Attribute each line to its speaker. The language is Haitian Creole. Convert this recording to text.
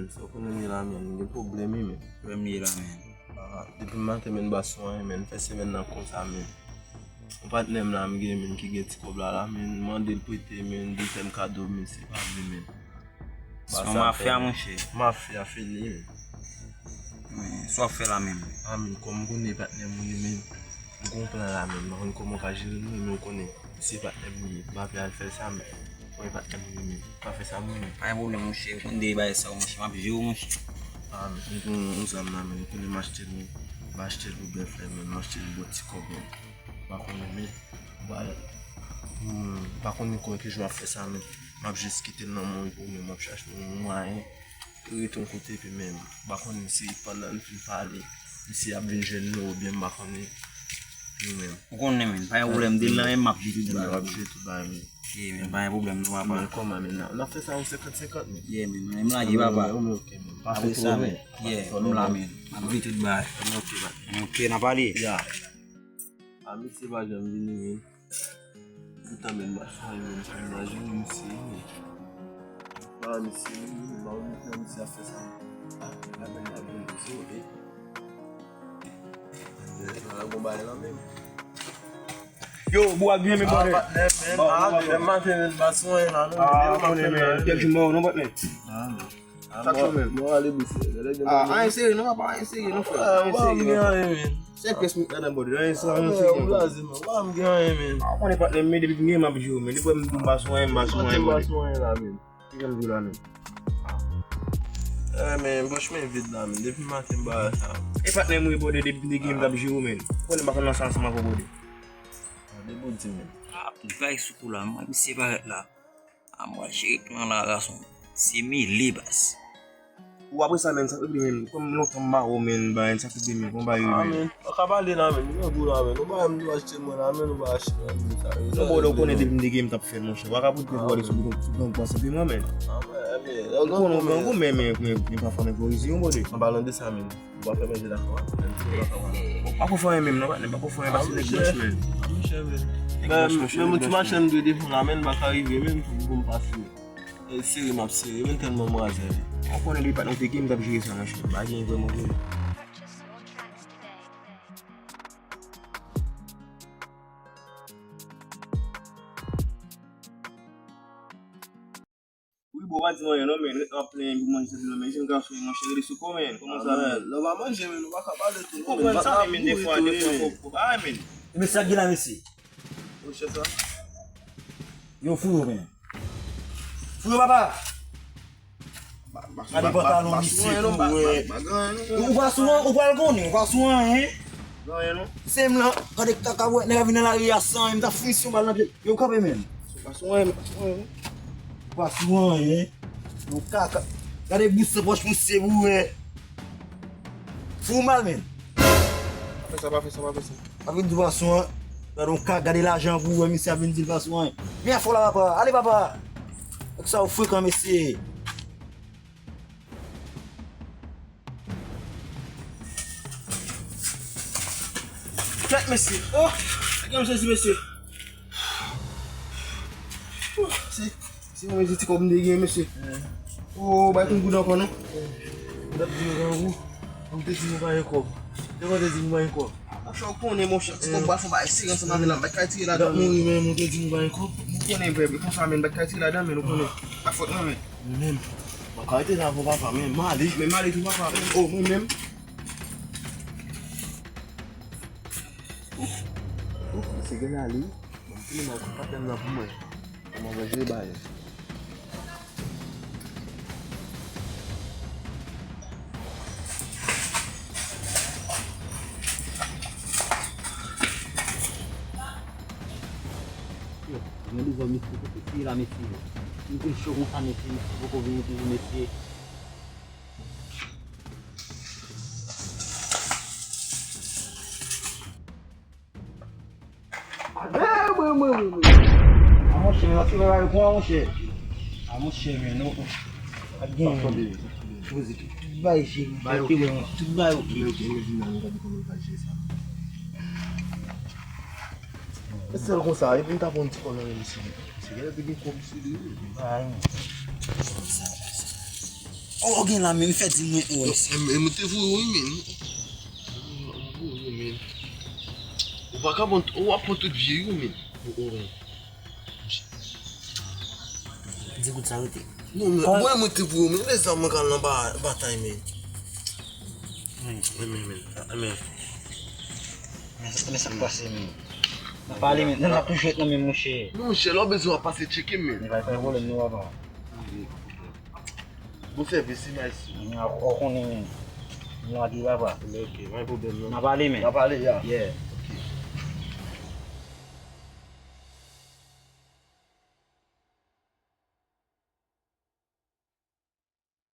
Speaker 1: men, so konon la men, gen problemi men.
Speaker 2: Problemi la men.
Speaker 1: Depi mante men baswan men, fese men nan konsa men. Mwen patnem la mgen men ki gen ti kobla la men, mandel pwete men, ditem kado men, se pa ble men.
Speaker 2: So mafya mwen che?
Speaker 1: Mafya feli men.
Speaker 2: So fe la men.
Speaker 1: Amen, kom mwen konen patnem mwen men. Mwen kon plan la men, mwen konen ka jiri mwen konen. Se patnem mwen, mafya al fè sa men. Mwen patnem mwen men, pa fè sa mwen men.
Speaker 2: Ay problem mwen che, kon de bay sa mwen che, mwen jiri mwen che.
Speaker 1: Mwen konen uzam la men, konen machete mwen. Machete mwen befle men, machete mwen boti kogon. Bakonnen men, bakonnen kon ki jwa fè sa men. Mwen jis kite nan mwen pou men, mwen chache mwen. Yon ton kote pi men, bakonnen si pandan fin pale. Si abin jen nou, bien bakonnen.
Speaker 2: Ou konnen men, pa yon problem de lan, map jiri tout ba.
Speaker 1: Map jiri tout ba men.
Speaker 2: Ye men, pa yon problem nou
Speaker 1: Men koma men nan. Nan fè sa ou 50-50 men.
Speaker 2: Ye men, mwen la ji baba.
Speaker 1: Mwen ok men.
Speaker 2: Pa fè sa men. Ye, mwen la men. Mwen jiri tout ba.
Speaker 1: Mwen ok ba.
Speaker 2: Mwen ok na pali?
Speaker 1: Ya. Ami se ba jan vini men. Toutan men bashan men. Mwen jen mwen si men. Ba mi si men. Ba mi si a fè sa men. La men la ven mwen si ok. La gomba la men.
Speaker 2: Yo, boa gwen men bode.
Speaker 1: Mante men baswan la men.
Speaker 2: Konnen men, tek jimbo nou bot men.
Speaker 1: Mwen ale bise.
Speaker 2: An seri nou papa, an seri nou fè. An seri nou. Se pes mwen nan bode, an seri nou fè.
Speaker 1: Mwen gen men.
Speaker 2: Konnen pat men de bi map jyo men. Di pou mwen baswan bode.
Speaker 1: Baswan la men.
Speaker 2: Tigam jyo la men.
Speaker 1: Men, bosh men vide la men. Depi maten ba sa.
Speaker 2: E pat men mwen bode de bi game tap jyo men. Konnen bakon nan sans ma bode.
Speaker 1: De bodi men.
Speaker 2: Tout gay soukou la, mwen mi separet la. A mwen chek nan la rason. Se mi libas. Ou apre sa men, sa pe men, kom notan ba ou men, ba en sa pe men, kon ba yu men.
Speaker 1: Amen. Akabali la men, yon gou la men. Nou ba mdi wache mwen la men, nou ba wache mwen.
Speaker 2: Nou bo do konen de game tap fè mwen che. Waka pou te vwade sou kon kwa sepe mwen men.
Speaker 1: Amen.
Speaker 2: Kon kon men pa fane kwa izi yon bode.
Speaker 1: An balon de sa men. Wap pe men de la kwa.
Speaker 2: Ako fane men, nou batne, ako fane basi nek mwen men.
Speaker 1: Men mwen ti machen de defon la men, baka rive men, pou mwen pasi. Siri map siri, men ten mwen mwaze.
Speaker 2: Ako konen de pat nou te game tap jiri sa mwen che. Ba gen yon mwen mwen. Bo wati mwen yon men, a plen pou manje se men, jen ka fwe mwen chere sou kon men, koman sa men?
Speaker 1: Lo ba manje men, nou baka pale tout.
Speaker 2: Ou kon sa men defwa pou ba men.
Speaker 3: Mè sa gila mesi.
Speaker 1: Ou che sa?
Speaker 3: Yo furo men. Furo baba. Adi pantalon misi furo. Ou va souan, ou va l'goni, ou va souan Sem la, kade kaka wet nè vina la riyasan, mta frisyon bal nan pye. Yo kape men.
Speaker 2: Ou va souan
Speaker 3: Pas souan Yo kaka. Kade bousse poch mousse bou Fou mal men.
Speaker 2: Pa fè sa.
Speaker 3: Avin di pas souan. Kade kaka gade l'ajan bou misi avin di pas souan. Viens fò la papa, allez papa. Ek sa ou fwe kan mesi.
Speaker 2: Klet mesi. Oh, ak yon mesi mesi. Si mwen jiti kom de gen mesi. Oh, bay kon goudan kon nou.
Speaker 1: Dap di yon gan wou. Mwen te di mwen bayen kob. Dewa te di mwen bayen kob.
Speaker 2: A chou konen mwen chak, si kon ba fò ba esigan sa nan men bay kay tiri la dan men.
Speaker 1: Mwen te di mwen bayen kob.
Speaker 2: Mwen konen bebe, kon sa men bay kay tiri la dan men nou konen. A fòt nan men.
Speaker 1: Mwen men. Mwen ka ite nan pou papa men. Mali.
Speaker 2: Men mali tou papa men. Oh, mwen men.
Speaker 1: Se gen ali. Mwen pili nan kou paten nan pou mwen. Mwen vajre bayen.
Speaker 3: Mwen li zon mesi, pou si la mesi. Mwen kil choron sa mesi, pou kou vini ki mesi. A mwen che, mwen se vay pou a mwen che. A mwen che men nou. A gen men. Tout bay che, tout bay
Speaker 1: Se l kon sa, e pen ta pon ti kon nan yon misi. Se gen te gen kob si li.
Speaker 3: Ay. Oh, gen la men, fè di mwen.
Speaker 1: Mwen te vou ou men. Ou pa ka bon, ou apon tout vie ou men.
Speaker 3: Di gout sa wote.
Speaker 1: Non men, mwen te vou ou men. Lè sa mwen kan nan batay men. Amen.
Speaker 3: Mè sa pase men. Nan pale men, nan la toujou et nan men mouche.
Speaker 1: Non mouche, lò bezou a pase cheke men.
Speaker 3: Ni va fè volem nou avan.
Speaker 1: Bon service ma isi.
Speaker 3: Ni a konen men. Ni a di baba.
Speaker 1: Ok, mwen problem non.
Speaker 3: Nan pale men.
Speaker 1: Nan pale ya.
Speaker 3: Yeah.